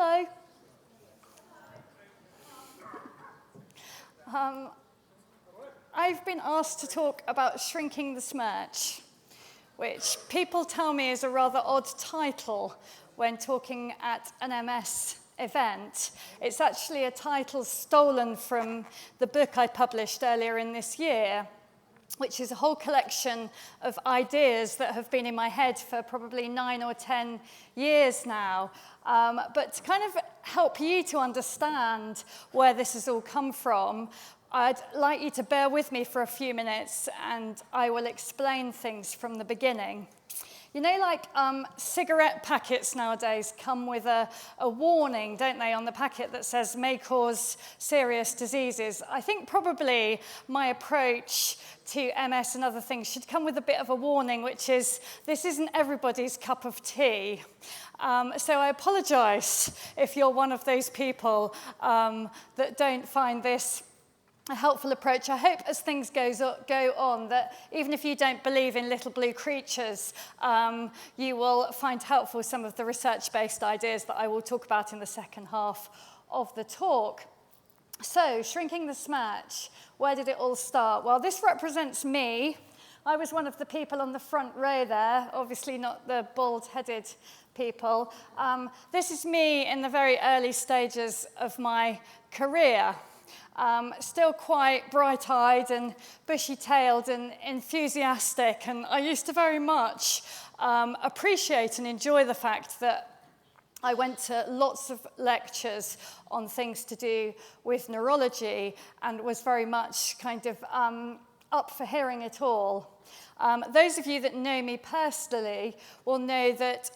Hello. I've been asked to talk about shrinking the smirch, which people tell me is a rather odd title when talking at an MS event. It's actually a title stolen from the book I published earlier in this year, which is a whole collection of ideas that have been in my head for probably 9 or 10 years now. But to kind of help you to understand where this has all come from, I'd like you to bear with me for a few minutes and I will explain things from the beginning. You know, like cigarette packets nowadays come with a warning, don't they, on the packet that says may cause serious diseases. I think probably my approach to MS and other things should come with a bit of a warning, which is this isn't everybody's cup of tea. So I apologise if you're one of those people that don't find this a helpful approach. I hope as things go on that even if you don't believe in little blue creatures, you will find helpful some of the research-based ideas that I will talk about in the second half of the talk. So, shrinking the smirch, where did it all start? Well, this represents me. I was one of the people on the front row there, obviously not the bald-headed people. This is me in the very early stages of my career. Still quite bright-eyed and bushy-tailed and enthusiastic, and I used to very much appreciate and enjoy the fact that I went to lots of lectures on things to do with neurology and was very much kind of up for hearing it all. Those of you that know me personally will know that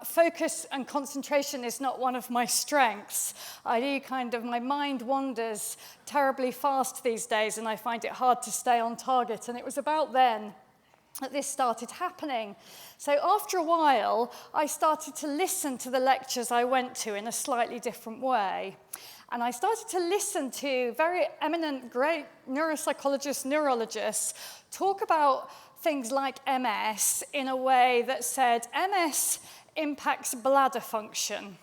focus and concentration is not one of my strengths. My mind wanders terribly fast these days and I find it hard to stay on target. And it was about then that this started happening. So after a while, I started to listen to the lectures I went to in a slightly different way. And I started to listen to very eminent, great neuropsychologists, neurologists talk about things like MS in a way that said MS impacts bladder function,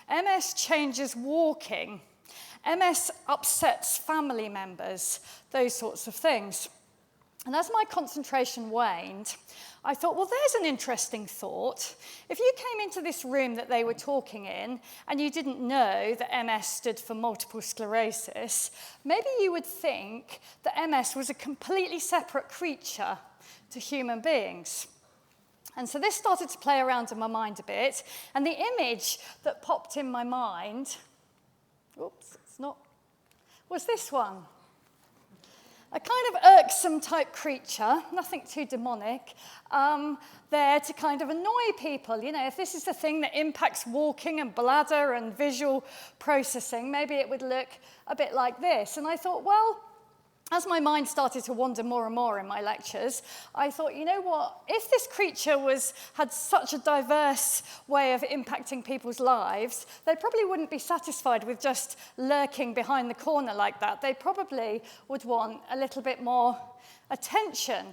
MS changes walking, MS upsets family members, those sorts of things. And as my concentration waned, I thought, well, there's an interesting thought. If you came into this room that they were talking in and you didn't know that MS stood for multiple sclerosis, maybe you would think that MS was a completely separate creature to human beings. And so this started to play around in my mind a bit, and the image that popped in my mind, was this one. A kind of irksome type creature, nothing too demonic, there to kind of annoy people. You know, if this is the thing that impacts walking and bladder and visual processing, maybe it would look a bit like this. And I thought, well, as my mind started to wander more and more in my lectures, I thought, you know what, if this creature had such a diverse way of impacting people's lives, they probably wouldn't be satisfied with just lurking behind the corner like that. They probably would want a little bit more attention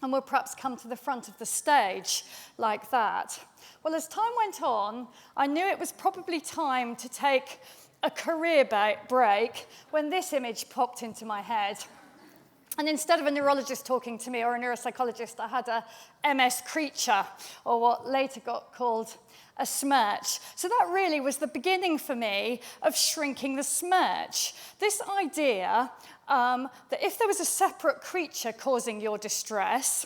and would perhaps come to the front of the stage like that. Well, as time went on, I knew it was probably time to take a career break when this image popped into my head. And instead of a neurologist talking to me or a neuropsychologist, I had a MS creature, or what later got called a smirch. So that really was the beginning for me of shrinking the smirch. This idea that if there was a separate creature causing your distress,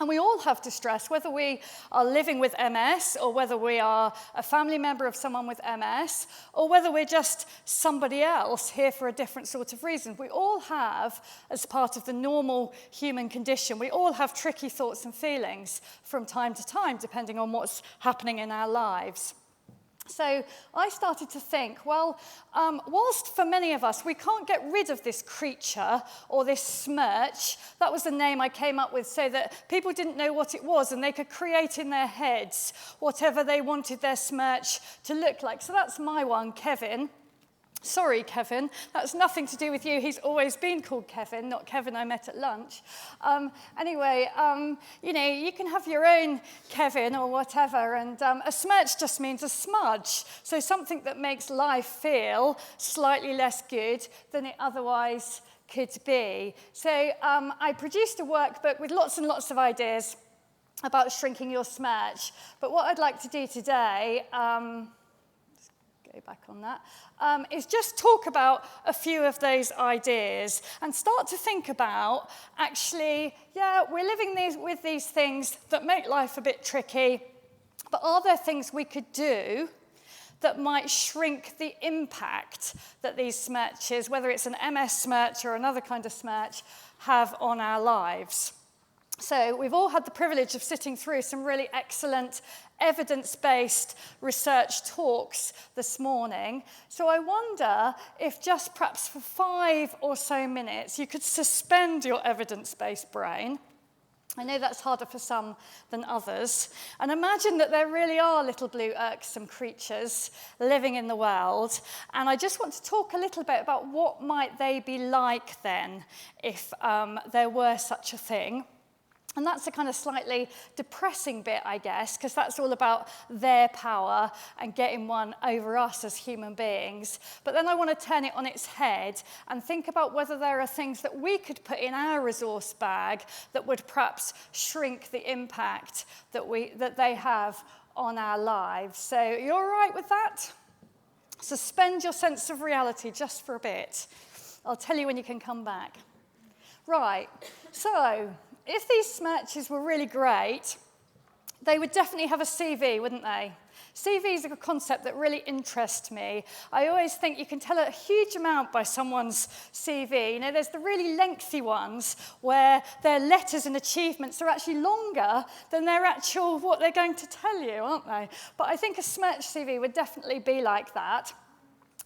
and we all have distress, whether we are living with MS or whether we are a family member of someone with MS or whether we're just somebody else here for a different sort of reason. We all have, as part of the normal human condition, we all have tricky thoughts and feelings from time to time, depending on what's happening in our lives. So I started to think, well, whilst for many of us we can't get rid of this creature or this smirch, that was the name I came up with so that people didn't know what it was and they could create in their heads whatever they wanted their smirch to look like. So that's my one, Kevin. Sorry, Kevin, that's nothing to do with you. He's always been called Kevin, not Kevin I met at lunch. Anyway, you know, you can have your own Kevin or whatever, and a smirch just means a smudge, so something that makes life feel slightly less good than it otherwise could be. So I produced a workbook with lots and lots of ideas about shrinking your smirch, but what I'd like to do today, go back on that, is just talk about a few of those ideas and start to think about, actually, yeah, we're living with these things that make life a bit tricky, but are there things we could do that might shrink the impact that these smirches, whether it's an MS smirch or another kind of smirch, have on our lives? So we've all had the privilege of sitting through some really excellent evidence-based research talks this morning. So I wonder if just perhaps for 5 or so minutes you could suspend your evidence-based brain. I know that's harder for some than others. And imagine that there really are little blue irksome creatures living in the world. And I just want to talk a little bit about what might they be like then if there were such a thing. And that's a kind of slightly depressing bit, I guess, because that's all about their power and getting one over us as human beings. But then I want to turn it on its head and think about whether there are things that we could put in our resource bag that would perhaps shrink the impact that they have on our lives. So you all right with that? Suspend your sense of reality just for a bit. I'll tell you when you can come back. Right, so if these smirches were really great, they would definitely have a CV, wouldn't they? CVs are a concept that really interests me. I always think you can tell a huge amount by someone's CV. You know, there's the really lengthy ones where their letters and achievements are actually longer than their actual what they're going to tell you, aren't they? But I think a Smirch CV would definitely be like that.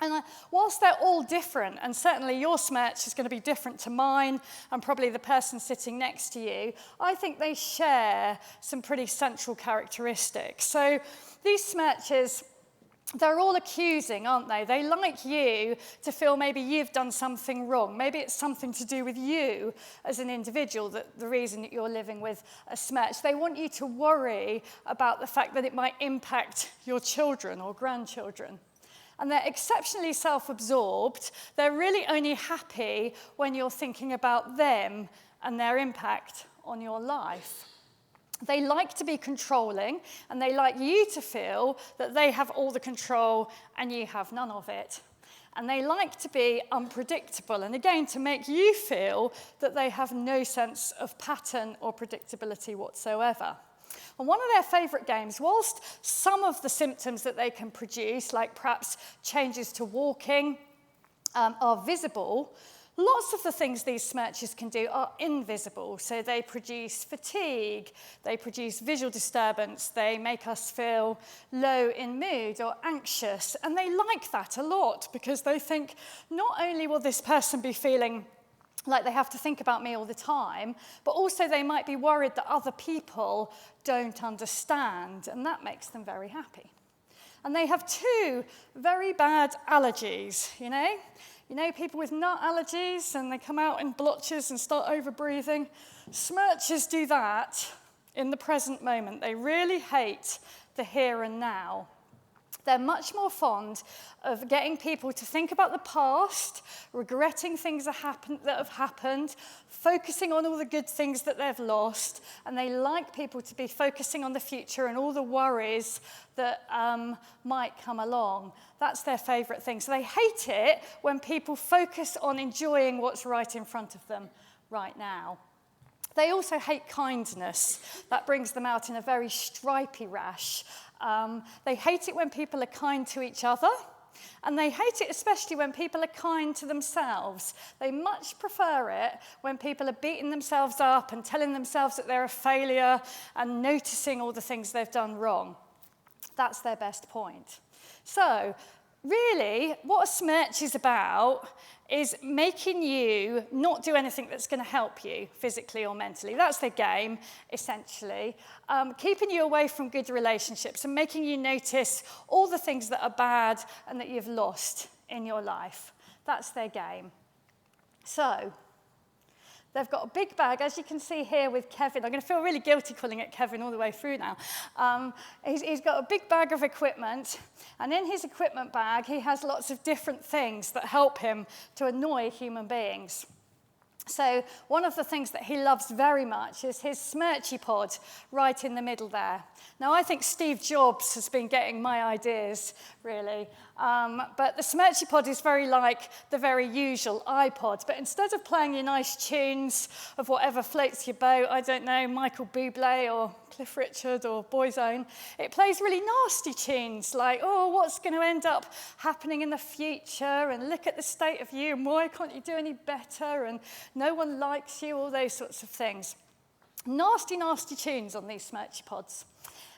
And whilst they're all different, and certainly your smirch is going to be different to mine and probably the person sitting next to you, I think they share some pretty central characteristics. So these smirches, they're all accusing, aren't they? They like you to feel maybe you've done something wrong. Maybe it's something to do with you as an individual, that the reason that you're living with a smirch. They want you to worry about the fact that it might impact your children or grandchildren. And they're exceptionally self-absorbed. They're really only happy when you're thinking about them and their impact on your life. They like to be controlling, and they like you to feel that they have all the control and you have none of it. And they like to be unpredictable, and again, to make you feel that they have no sense of pattern or predictability whatsoever. And one of their favourite games, whilst some of the symptoms that they can produce, like perhaps changes to walking, are visible, lots of the things these smirches can do are invisible. So they produce fatigue, they produce visual disturbance, they make us feel low in mood or anxious. And they like that a lot because they think, not only will this person be feeling like they have to think about me all the time, but also they might be worried that other people don't understand, and that makes them very happy. And they have 2 very bad allergies, you know, people with nut allergies, and they come out in blotches and start over-breathing. Smirches do that in the present moment. They really hate the here and now. They're much more fond of getting people to think about the past, regretting things that have happened, focusing on all the good things that they've lost, and they like people to be focusing on the future and all the worries that might come along. That's their favourite thing. So they hate it when people focus on enjoying what's right in front of them right now. They also hate kindness. That brings them out in a very stripy rash. They hate it when people are kind to each other, and they hate it especially when people are kind to themselves. They much prefer it when people are beating themselves up and telling themselves that they're a failure and noticing all the things they've done wrong. That's their best point. So, really, what a smirch is about is making you not do anything that's going to help you physically or mentally. That's their game, essentially. Keeping you away from good relationships and making you notice all the things that are bad and that you've lost in your life. That's their game. So, they've got a big bag, as you can see here with Kevin. I'm going to feel really guilty calling it Kevin all the way through now. He's got a big bag of equipment, and in his equipment bag, he has lots of different things that help him to annoy human beings. So one of the things that he loves very much is his Smirchy pod right in the middle there. Now, I think Steve Jobs has been getting my ideas, really. But the Smirchy pod is very like the very usual iPod. But instead of playing your nice tunes of whatever floats your boat, I don't know, Michael Bublé or Cliff Richard or Boyzone, it plays really nasty tunes like, oh, what's going to end up happening in the future? And look at the state of you, and why can't you do any better? And no one likes you, all those sorts of things. Nasty, nasty tunes on these Smirchy pods.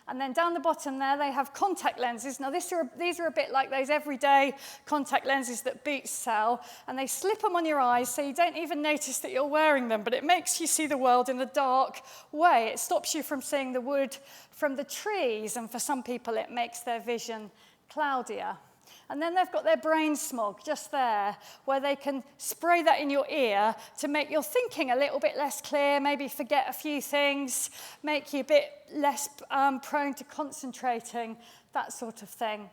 And then down the bottom there, they have contact lenses. Now, these are a bit like those everyday contact lenses that Boots sell, and they slip them on your eyes so you don't even notice that you're wearing them, but it makes you see the world in a dark way. It stops you from seeing the wood from the trees, and for some people, it makes their vision cloudier. And then they've got their brain smog just there, where they can spray that in your ear to make your thinking a little bit less clear, maybe forget a few things, make you a bit less prone to concentrating, that sort of thing.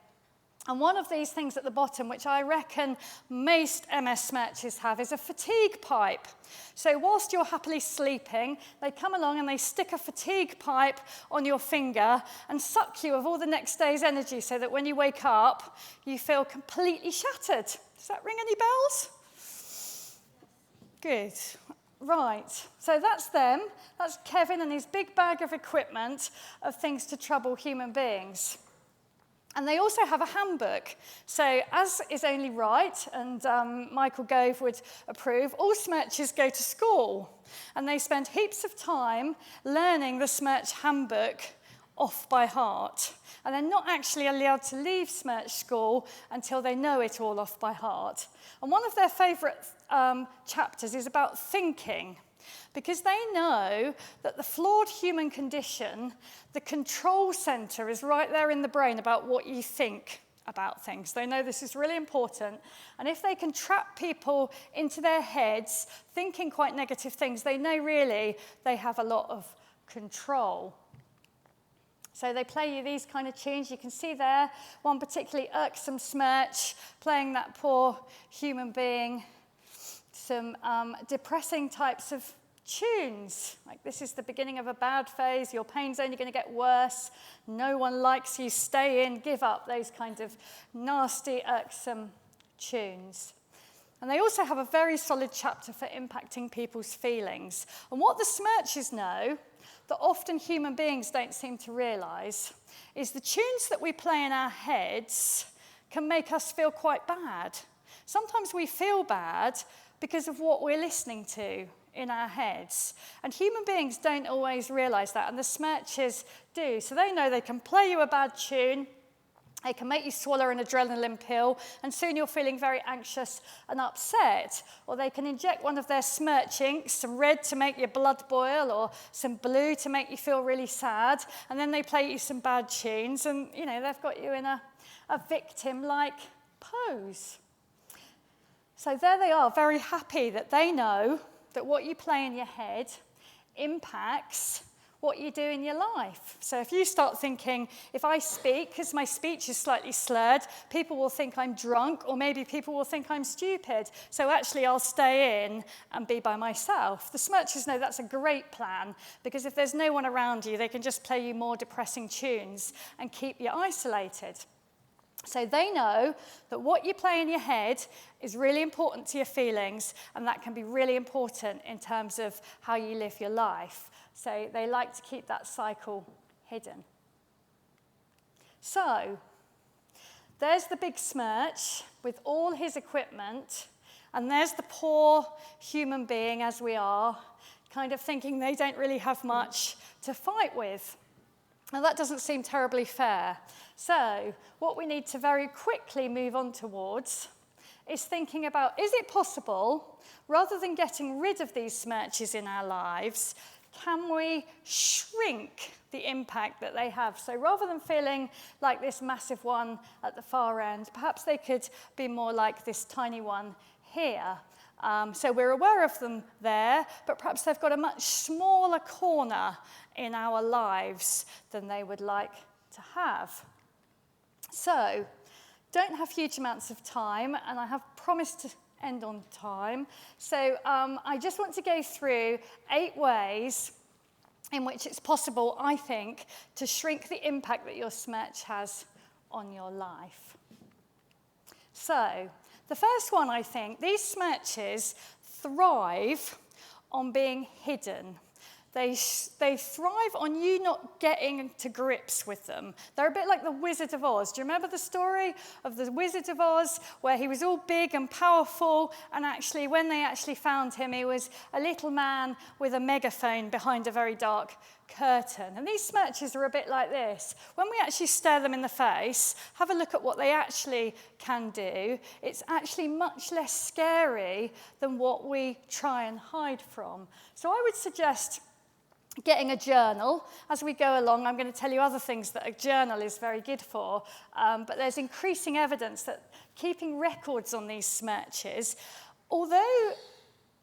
And one of these things at the bottom, which I reckon most MS Smirches have, is a fatigue pipe. So whilst you're happily sleeping, they come along and they stick a fatigue pipe on your finger and suck you of all the next day's energy so that when you wake up, you feel completely shattered. Does that ring any bells? Good. Right, so that's them. That's Kevin and his big bag of equipment of things to trouble human beings. And they also have a handbook. So as is only right, and Michael Gove would approve, all Smirches go to school. And they spend heaps of time learning the Smirch Handbook off by heart. And they're not actually allowed to leave Smirch school until they know it all off by heart. And one of their favourite chapters is about thinking, because they know that the flawed human condition, the control centre is right there in the brain about what you think about things. They know this is really important. And if they can trap people into their heads thinking quite negative things, they know really they have a lot of control. So they play you these kind of tunes. You can see there one particularly irksome Smirch playing that poor human being. Some depressing types of tunes, like this is the beginning of a bad phase, your pain's only going to get worse, no one likes you, stay in, give up, those kind of nasty, irksome tunes. And they also have a very solid chapter for impacting people's feelings. And what the Smirches know, that often human beings don't seem to realise, is the tunes that we play in our heads can make us feel quite bad. Sometimes we feel bad because of what we're listening to in our heads. And human beings don't always realise that, and the Smirches do. So they know they can play you a bad tune, they can make you swallow an adrenaline pill, and soon you're feeling very anxious and upset. Or they can inject one of their Smirch inks, some red to make your blood boil, or some blue to make you feel really sad, and then they play you some bad tunes, and they've got you in a victim-like pose. So there they are, very happy that they know that what you play in your head impacts what you do in your life. So if you start thinking, if I speak, because my speech is slightly slurred, people will think I'm drunk, or maybe people will think I'm stupid. So actually I'll stay in and be by myself. The Smirches know that's a great plan, because if there's no one around you, they can just play you more depressing tunes and keep you isolated. So they know that what you play in your head is really important to your feelings, and that can be really important in terms of how you live your life. So they like to keep that cycle hidden. So there's the big Smirch with all his equipment, and there's the poor human being, as we are, kind of thinking they don't really have much to fight with. Now, that doesn't seem terribly fair. So what we need to very quickly move on towards is thinking about, is it possible, rather than getting rid of these Smirches in our lives, can we shrink the impact that they have? So rather than feeling like this massive one at the far end, perhaps they could be more like this tiny one here. So we're aware of them there, but perhaps they've got a much smaller corner in our lives than they would like to have. So, don't have huge amounts of time, and I have promised to end on time. So I just want to go through 8 ways in which it's possible, I think, to shrink the impact that your smirch has on your life. So, the first one, I think, these smirches thrive on being hidden. They thrive on you not getting to grips with them. They're a bit like the Wizard of Oz. Do you remember the story of the Wizard of Oz, where he was all big and powerful, and actually, when they actually found him, he was a little man with a megaphone behind a very dark curtain. And these smirches are a bit like this. When we actually stare them in the face, have a look at what they actually can do, it's actually much less scary than what we try and hide from. So I would suggest getting a journal. As we go along, I'm going to tell you other things that a journal is very good for, but there's increasing evidence that keeping records on these smirches, although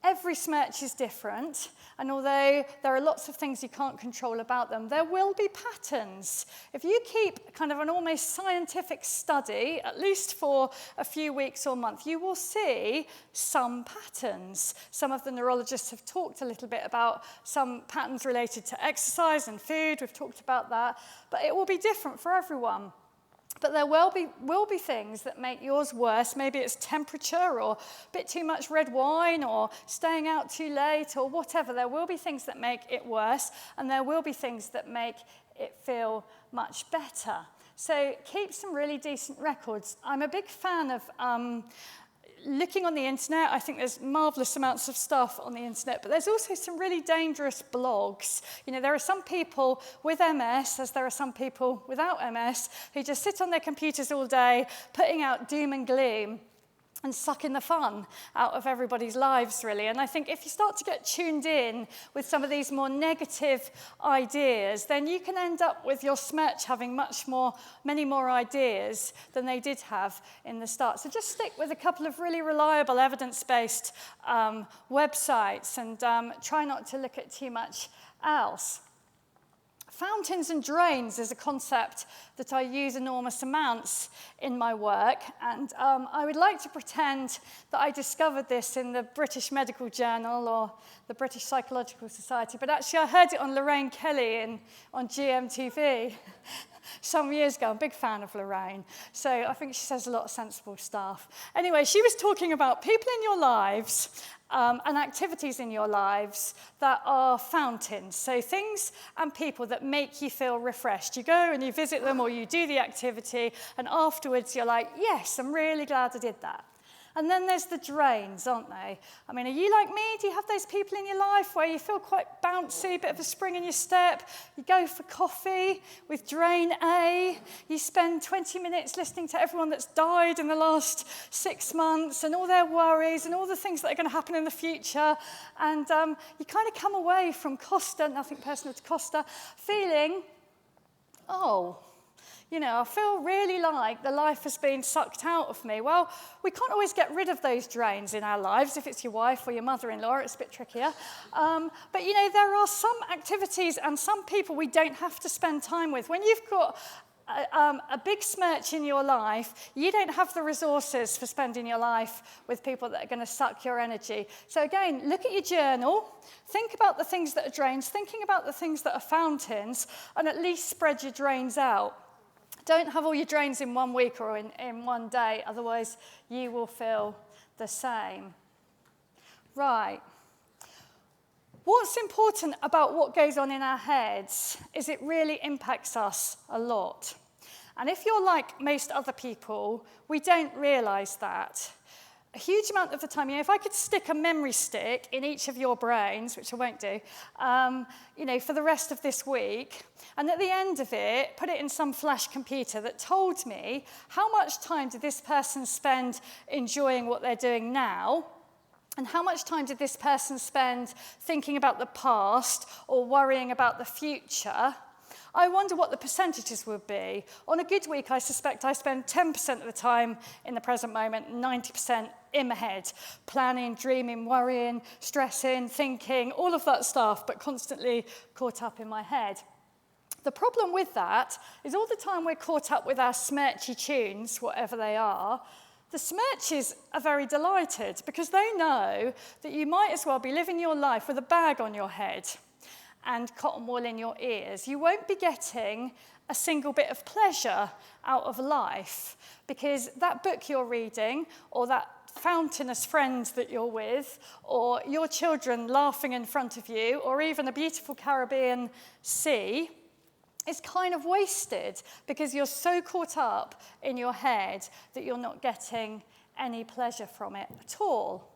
every smirch is different, and although there are lots of things you can't control about them, there will be patterns. If you keep kind of an almost scientific study, at least for a few weeks or months, you will see some patterns. Some of the neurologists have talked a little bit about some patterns related to exercise and food. We've talked about that, but it will be different for everyone. But there will be things that make yours worse. Maybe it's temperature or a bit too much red wine or staying out too late or whatever. There will be things that make it worse, and there will be things that make it feel much better. So keep some really decent records. I'm a big fan of looking on the internet. I think there's marvellous amounts of stuff on the internet, but there's also some really dangerous blogs. You know, there are some people with MS, as there are some people without MS, who just sit on their computers all day, putting out doom and gloom and sucking the fun out of everybody's lives, really. And I think if you start to get tuned in with some of these more negative ideas, then you can end up with your smirch having many more ideas than they did have in the start. So just stick with a couple of really reliable evidence-based websites and try not to look at too much else. Fountains and drains is a concept that I use enormous amounts in my work, and I would like to pretend that I discovered this in the British Medical Journal or the British Psychological Society, but actually I heard it on Lorraine Kelly on GMTV some years ago. I'm a big fan of Lorraine, so I think she says a lot of sensible stuff. Anyway, she was talking about people in your lives and activities in your lives that are fountains. So things and people that make you feel refreshed. You go and you visit them or you do the activity, and afterwards you're like, yes, I'm really glad I did that. And then there's the drains, aren't they? I mean, are you like me? Do you have those people in your life where you feel quite bouncy, a bit of a spring in your step? You go for coffee with drain A. You spend 20 minutes listening to everyone that's died in the last 6 months and all their worries and all the things that are going to happen in the future. And you kind of come away from Costa, nothing personal to Costa, feeling, I feel really like the life has been sucked out of me. Well, we can't always get rid of those drains in our lives. If it's your wife or your mother-in-law, it's a bit trickier. But, there are some activities and some people we don't have to spend time with. When you've got a big smirch in your life, you don't have the resources for spending your life with people that are going to suck your energy. So again, look at your journal, think about the things that are drains, thinking about the things that are fountains, and at least spread your drains out. Don't have all your drains in 1 week or in 1 day, otherwise you will feel the same. Right. What's important about what goes on in our heads is it really impacts us a lot. And if you're like most other people, we don't realise that. A huge amount of the time, if I could stick a memory stick in each of your brains, which I won't do, for the rest of this week, and at the end of it, put it in some flash computer that told me how much time did this person spend enjoying what they're doing now, And how much time did this person spend thinking about the past or worrying about the future? I wonder what the percentages would be. On a good week, I suspect I spend 10% of the time in the present moment, 90% in my head, planning, dreaming, worrying, stressing, thinking, all of that stuff, but constantly caught up in my head. The problem with that is all the time we're caught up with our smirchy tunes, whatever they are, the smirches are very delighted because they know that you might as well be living your life with a bag on your head and cotton wool in your ears. You won't be getting a single bit of pleasure out of life because that book you're reading or that fountainous friend that you're with or your children laughing in front of you or even a beautiful Caribbean sea is kind of wasted because you're so caught up in your head that you're not getting any pleasure from it at all.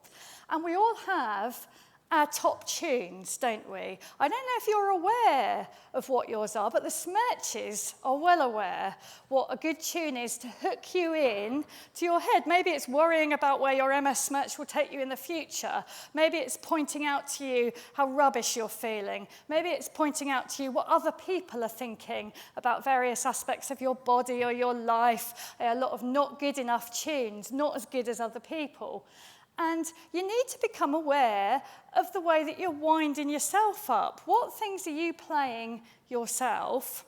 And we all have our top tunes, don't we? I don't know if you're aware of what yours are, but the Smirches are well aware what a good tune is to hook you in to your head. Maybe it's worrying about where your MS Smirch will take you in the future. Maybe it's pointing out to you how rubbish you're feeling. Maybe it's pointing out to you what other people are thinking about various aspects of your body or your life. A lot of not good enough tunes, not as good as other people. And you need to become aware of the way that you're winding yourself up. What things are you playing yourself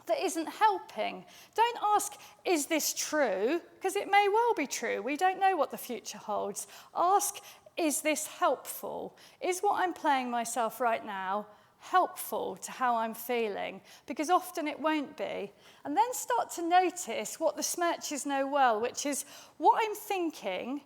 that isn't helping? Don't ask, is this true? Because it may well be true. We don't know what the future holds. Ask, is this helpful? Is what I'm playing myself right now helpful to how I'm feeling? Because often it won't be. And then start to notice what the Smirches know well, which is what I'm thinking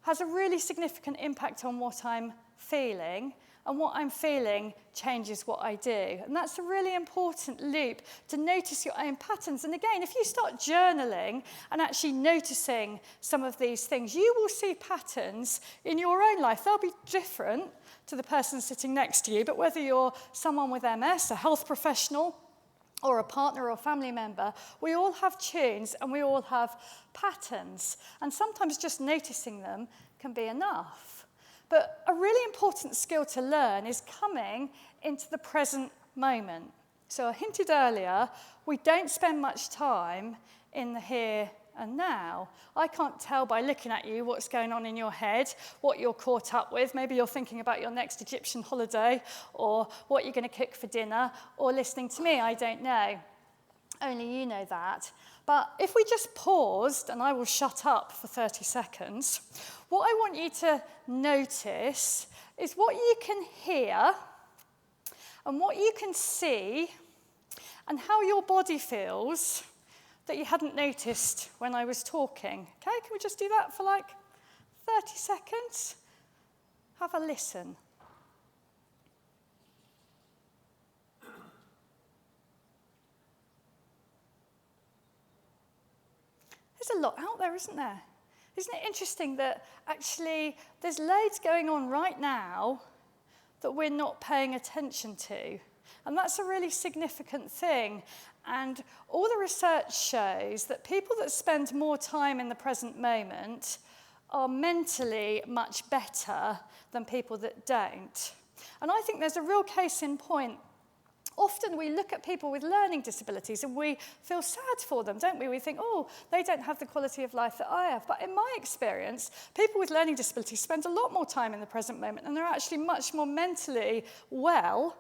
has a really significant impact on what I'm feeling, and what I'm feeling changes what I do. And that's a really important loop to notice your own patterns. And again, if you start journaling and actually noticing some of these things, you will see patterns in your own life. They'll be different to the person sitting next to you, but whether you're someone with MS, a health professional, or a partner or family member, we all have tunes and we all have patterns. And sometimes just noticing them can be enough. But a really important skill to learn is coming into the present moment. So I hinted earlier, we don't spend much time in the here and now. I can't tell by looking at you what's going on in your head, what you're caught up with. Maybe you're thinking about your next Egyptian holiday or what you're going to cook for dinner or listening to me. I don't know. Only you know that. But if we just paused, and I will shut up for 30 seconds, what I want you to notice is what you can hear and what you can see and how your body feels that you hadn't noticed when I was talking. Okay, can we just do that for like 30 seconds? Have a listen. There's a lot out there, isn't there? Isn't it interesting that actually there's loads going on right now that we're not paying attention to? And that's a really significant thing. And all the research shows that people that spend more time in the present moment are mentally much better than people that don't. And I think there's a real case in point. Often we look at people with learning disabilities and we feel sad for them, don't we? We think, oh, they don't have the quality of life that I have. But in my experience, people with learning disabilities spend a lot more time in the present moment and they're actually much more mentally well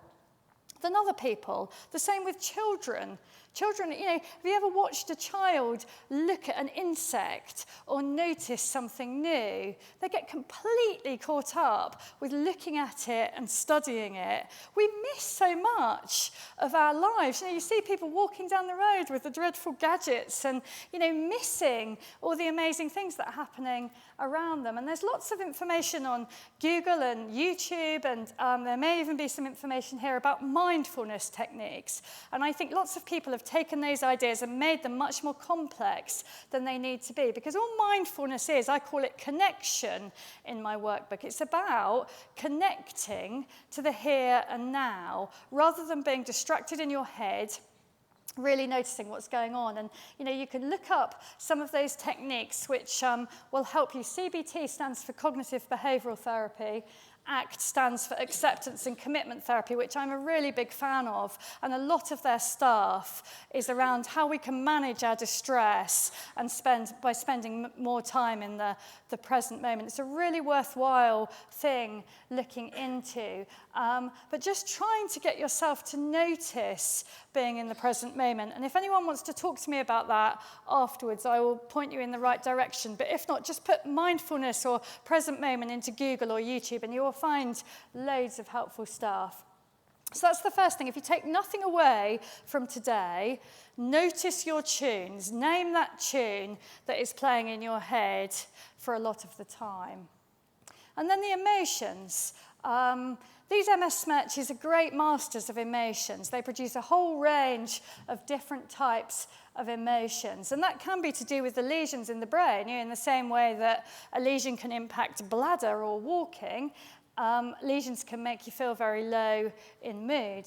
than other people. The same with children. Children, have you ever watched a child look at an insect or notice something new? They get completely caught up with looking at it and studying it. We miss so much of our lives. You see people walking down the road with the dreadful gadgets and, missing all the amazing things that are happening around them. And there's lots of information on Google and YouTube, and there may even be some information here about mindfulness techniques. And I think lots of people have taken those ideas and made them much more complex than they need to be. Because all mindfulness is, I call it connection in my workbook. It's about connecting to the here and now, rather than being distracted in your head really noticing what's going on. And, you can look up some of those techniques which will help you. CBT stands for Cognitive Behavioural Therapy. ACT stands for Acceptance and Commitment Therapy, which I'm a really big fan of. And a lot of their stuff is around how we can manage our distress and by spending more time in the present moment. It's a really worthwhile thing looking into. But just trying to get yourself to notice being in the present moment. And if anyone wants to talk to me about that afterwards, I will point you in the right direction. But if not, just put mindfulness or present moment into Google or YouTube and you will find loads of helpful stuff. So that's the first thing. If you take nothing away from today, notice your tunes. Name that tune that is playing in your head for a lot of the time. And then the emotions. These MS Smirches are great masters of emotions. They produce a whole range of different types of emotions. And that can be to do with the lesions in the brain. In the same way that a lesion can impact bladder or walking, lesions can make you feel very low in mood.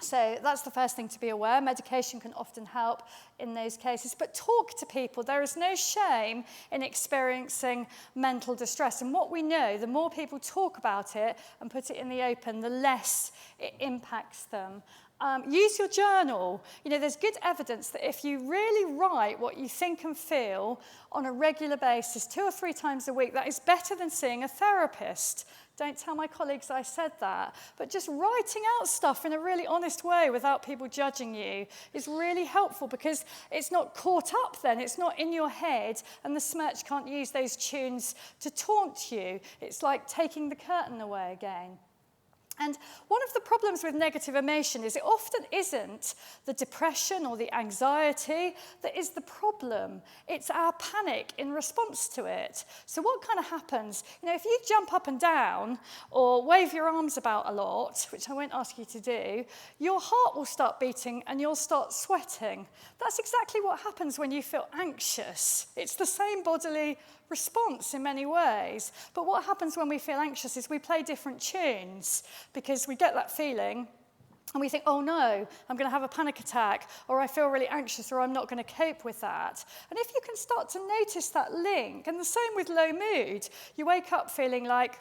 So that's the first thing to be aware. Medication can often help in those cases. But talk to people. There is no shame in experiencing mental distress. And what we know, the more people talk about it and put it in the open, the less it impacts them. Use your journal. There's good evidence that if you really write what you think and feel on a regular basis, 2 or 3 times a week, that is better than seeing a therapist. Don't tell my colleagues I said that. But just writing out stuff in a really honest way without people judging you is really helpful because it's not caught up then. It's not in your head, and the Smirch can't use those tunes to taunt you. It's like taking the curtain away again. And one of the problems with negative emotion is it often isn't the depression or the anxiety that is the problem. It's our panic in response to it. So what kind of happens? If you jump up and down or wave your arms about a lot, which I won't ask you to do, your heart will start beating and you'll start sweating. That's exactly what happens when you feel anxious. It's the same bodily response in many ways. But what happens when we feel anxious is we play different tunes because we get that feeling and we think, oh no, I'm going to have a panic attack, or I feel really anxious, or I'm not going to cope with that. And if you can start to notice that link, and the same with low mood, you wake up feeling like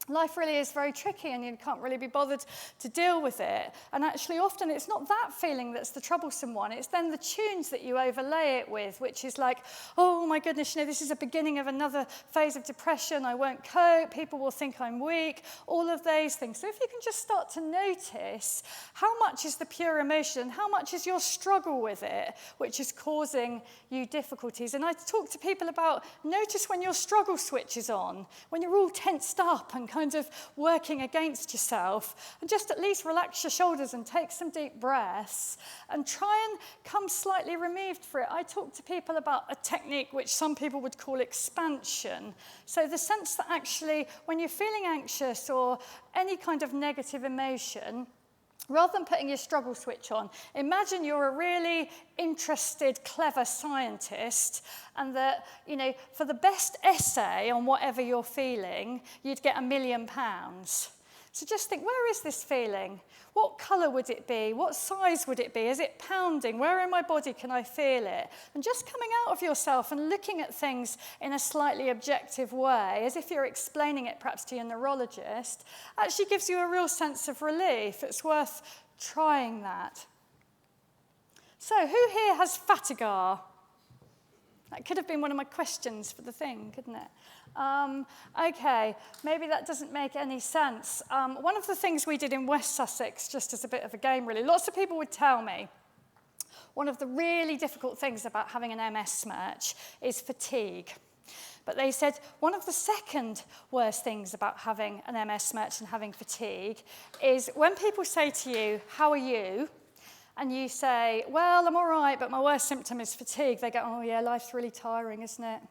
life really is very tricky and you can't really be bothered to deal with it. And actually often it's not that feeling that's the troublesome one. It's then the tunes that you overlay it with, which is like, oh my goodness, this is a beginning of another phase of depression. I won't cope. People will think I'm weak. All of those things. So if you can just start to notice how much is the pure emotion, how much is your struggle with it, which is causing you difficulties. And I talk to people about notice when your struggle switch is on, when you're all tensed up and kind of working against yourself, and just at least relax your shoulders and take some deep breaths and try and come slightly removed for it. I talk to people about a technique which some people would call expansion. So the sense that actually when you're feeling anxious or any kind of negative emotion, rather than putting your struggle switch on, imagine you're a really interested, clever scientist, and that, for the best essay on whatever you're feeling, you'd get £1 million. So just think, where is this feeling? What colour would it be? What size would it be? Is it pounding? Where in my body can I feel it? And just coming out of yourself and looking at things in a slightly objective way, as if you're explaining it perhaps to your neurologist, actually gives you a real sense of relief. It's worth trying that. So who here has fatigue? That could have been one of my questions for the thing, couldn't it? Okay, maybe that doesn't make any sense. One of the things we did in West Sussex, just as a bit of a game really, lots of people would tell me one of the really difficult things about having an MS Smirch is fatigue. But they said one of the second worst things about having an MS Smirch and having fatigue is when people say to you, how are you? And you say, well, I'm all right, but my worst symptom is fatigue. They go, oh yeah, life's really tiring, isn't it?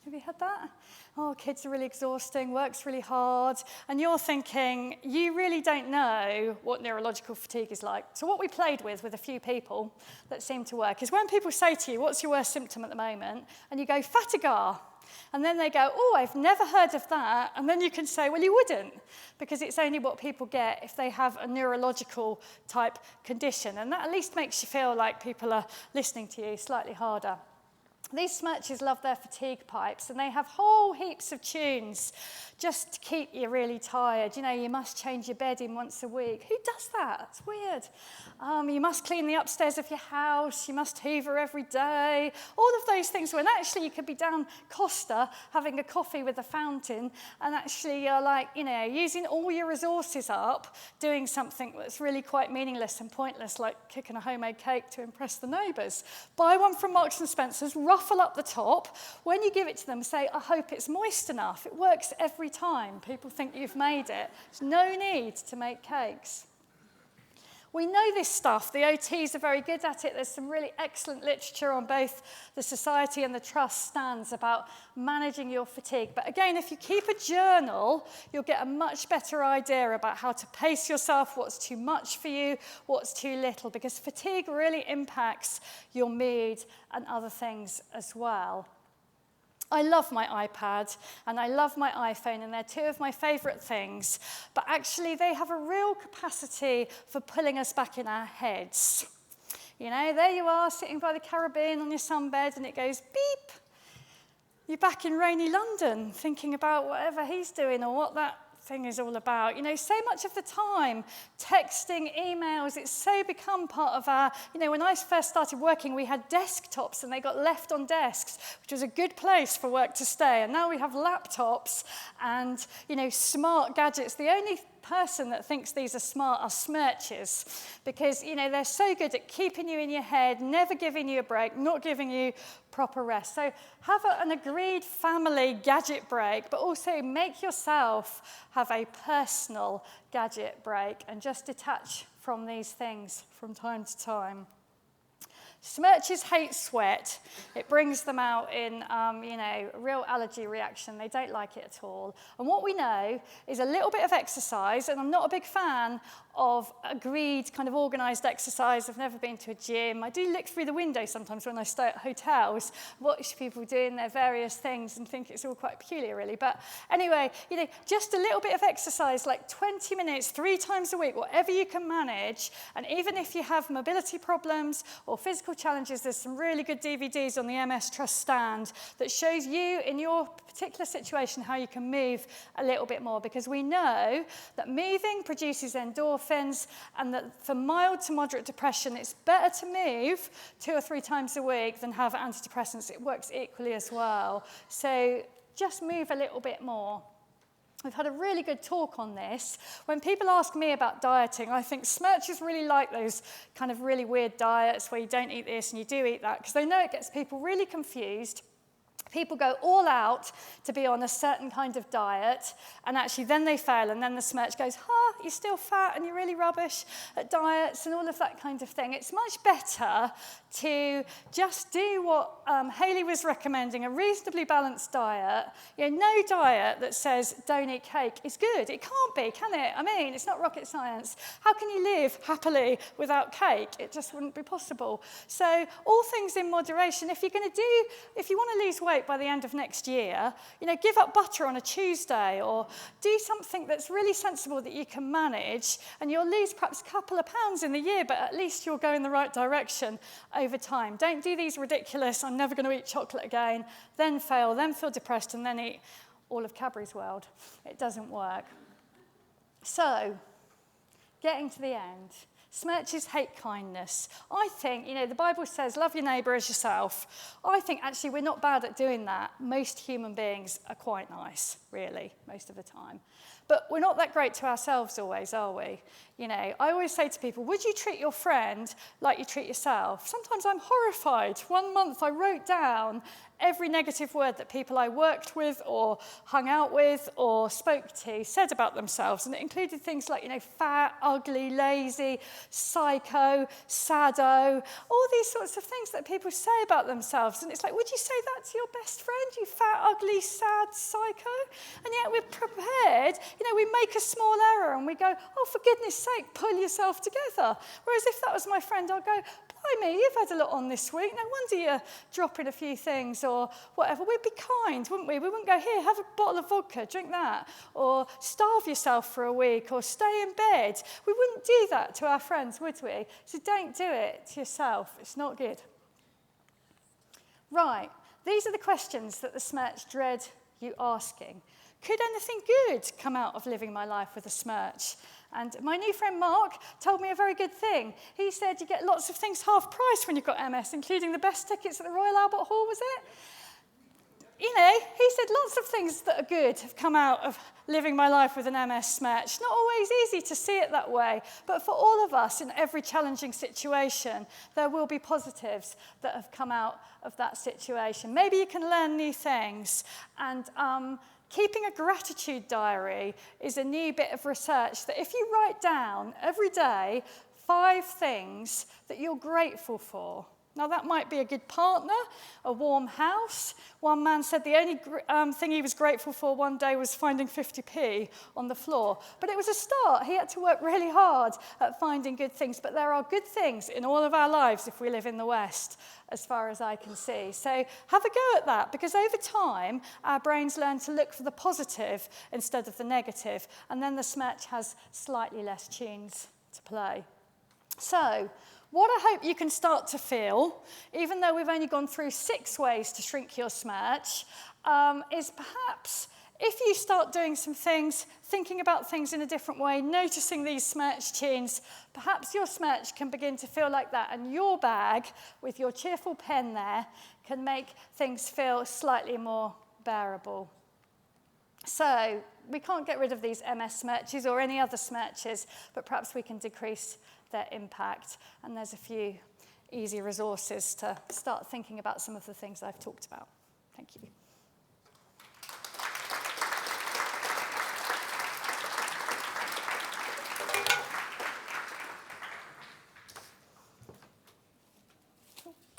Have you had that? Oh, kids are really exhausting, work's really hard. And you're thinking, you really don't know what neurological fatigue is like. So what we played with a few people that seemed to work is when people say to you, what's your worst symptom at the moment? And you go, fatigue. And then they go, oh, I've never heard of that. And then you can say, well, you wouldn't, because it's only what people get if they have a neurological type condition. And that at least makes you feel like people are listening to you slightly harder. These Smirches love their fatigue pipes, and they have whole heaps of tunes just to keep you really tired. You know, you must change your bedding once a week. Who does that? It's weird. You must clean the upstairs of your house. You must hoover every day. All of those things, when actually you could be down Costa having a coffee with a fountain, and actually you're like, you know, using all your resources up, doing something that's really quite meaningless and pointless, like cooking a homemade cake to impress the neighbours. Buy one from Marks and Spencer's, ruffle up the top. When you give it to them, say, I hope it's moist enough. It works every time. People think you've made it. There's no need to make cakes. We know this stuff. The OTs are very good at it. There's some really excellent literature on both the Society and the Trust stands about managing your fatigue. But again, if you keep a journal, you'll get a much better idea about how to pace yourself, what's too much for you, what's too little, because fatigue really impacts your mood and other things as well. I love my iPad and I love my iPhone, and they're two of my favourite things, but actually they have a real capacity for pulling us back in our heads. You know, there you are sitting by the Caribbean on your sunbed and it goes beep. You're back in rainy London thinking about whatever he's doing or what that thing is all about. You know, so much of the time, texting, emails, it's so become part of our, you know, when I first started working, we had desktops and they got left on desks, which was a good place for work to stay. And now we have laptops and, you know, smart gadgets. The only person that thinks these are smart are Smirches, because, you know, they're so good at keeping you in your head, never giving you a break, not giving you proper rest. So have an agreed family gadget break, but also make yourself have a personal gadget break and just detach from these things from time to time. Smirches hate sweat. It brings them out in, you know, a real allergy reaction. They don't like it at all. And what we know is a little bit of exercise, and I'm not a big fan of agreed kind of organised exercise. I've never been to a gym. I do look through the window sometimes when I stay at hotels, watch people doing their various things and think it's all quite peculiar, really. But anyway, you know, just a little bit of exercise, like 20 minutes, 3 times a week, whatever you can manage. And even if you have mobility problems or physical challenges, there's some really good DVDs on the MS Trust stand that shows you in your particular situation how you can move a little bit more, because we know that moving produces endorphins, and that for mild to moderate depression, it's better to move 2 or 3 times a week than have antidepressants. It works equally as well. So just move a little bit more. We've had a really good talk on this. When people ask me about dieting, I think Smirches really like those kind of really weird diets where you don't eat this and you do eat that, because they know it gets people really confused. People go all out to be on a certain kind of diet, and actually then they fail, and then the Smirch goes, you're still fat and you're really rubbish at diets and all of that kind of thing. It's much better to just do what Hayley was recommending, a reasonably balanced diet. You know, no diet that says don't eat cake is good. It can't be, can it? I mean, it's not rocket science. How can you live happily without cake? It just wouldn't be possible. So all things in moderation. If you want to lose weight by the end of next year, you know, give up butter on a Tuesday, or do something that's really sensible that you can manage, and you'll lose perhaps a couple of pounds in the year, but at least you'll go in the right direction over time. Don't do these ridiculous, I'm never going to eat chocolate again, then fail, then feel depressed, and then eat all of Cadbury's World. It doesn't work. So, getting to the end. Smirches hate kindness. I think, you know, the Bible says, love your neighbour as yourself. I think actually we're not bad at doing that. Most human beings are quite nice, really, most of the time. But we're not that great to ourselves always, are we? You know, I always say to people, would you treat your friend like you treat yourself? Sometimes I'm horrified. 1 month I wrote down every negative word that people I worked with or hung out with or spoke to said about themselves. And it included things like, you know, fat, ugly, lazy, psycho, sado, all these sorts of things that people say about themselves. And it's like, would you say that to your best friend, you fat, ugly, sad psycho? And yet we're prepared, you know, we make a small error and we go, oh, for goodness sake, pull yourself together. Whereas if that was my friend, I'd go, blimey, you've had a lot on this week. No wonder you're dropping a few things or whatever. We'd be kind, wouldn't we? We wouldn't go, here, have a bottle of vodka, drink that. Or starve yourself for a week or stay in bed. We wouldn't do that to our friends, would we? So don't do it to yourself. It's not good. Right, these are the questions that the Smirch dread you asking. Could anything good come out of living my life with a Smirch? And my new friend Mark told me a very good thing. He said you get lots of things half price when you've got MS, including the best tickets at the Royal Albert Hall, was it? You know, he said lots of things that are good have come out of living my life with an MS Smirch. Not always easy to see it that way, but for all of us in every challenging situation, there will be positives that have come out of that situation. Maybe you can learn new things. And keeping a gratitude diary is a new bit of research that if you write down every day 5 things that you're grateful for. Now, that might be a good partner, a warm house. One man said the only thing he was grateful for one day was finding 50p on the floor. But it was a start. He had to work really hard at finding good things. But there are good things in all of our lives if we live in the West, as far as I can see. So have a go at that, because over time, our brains learn to look for the positive instead of the negative. And then the Smirch has slightly less tunes to play. So, what I hope you can start to feel, even though we've only gone through 6 ways to shrink your Smirch, is perhaps if you start doing some things, thinking about things in a different way, noticing these Smirch tunes, perhaps your Smirch can begin to feel like that, and your bag, with your cheerful pen there, can make things feel slightly more bearable. So, we can't get rid of these MS Smirches or any other Smirches, but perhaps we can decrease their impact. And there's a few easy resources to start thinking about some of the things I've talked about. Thank you.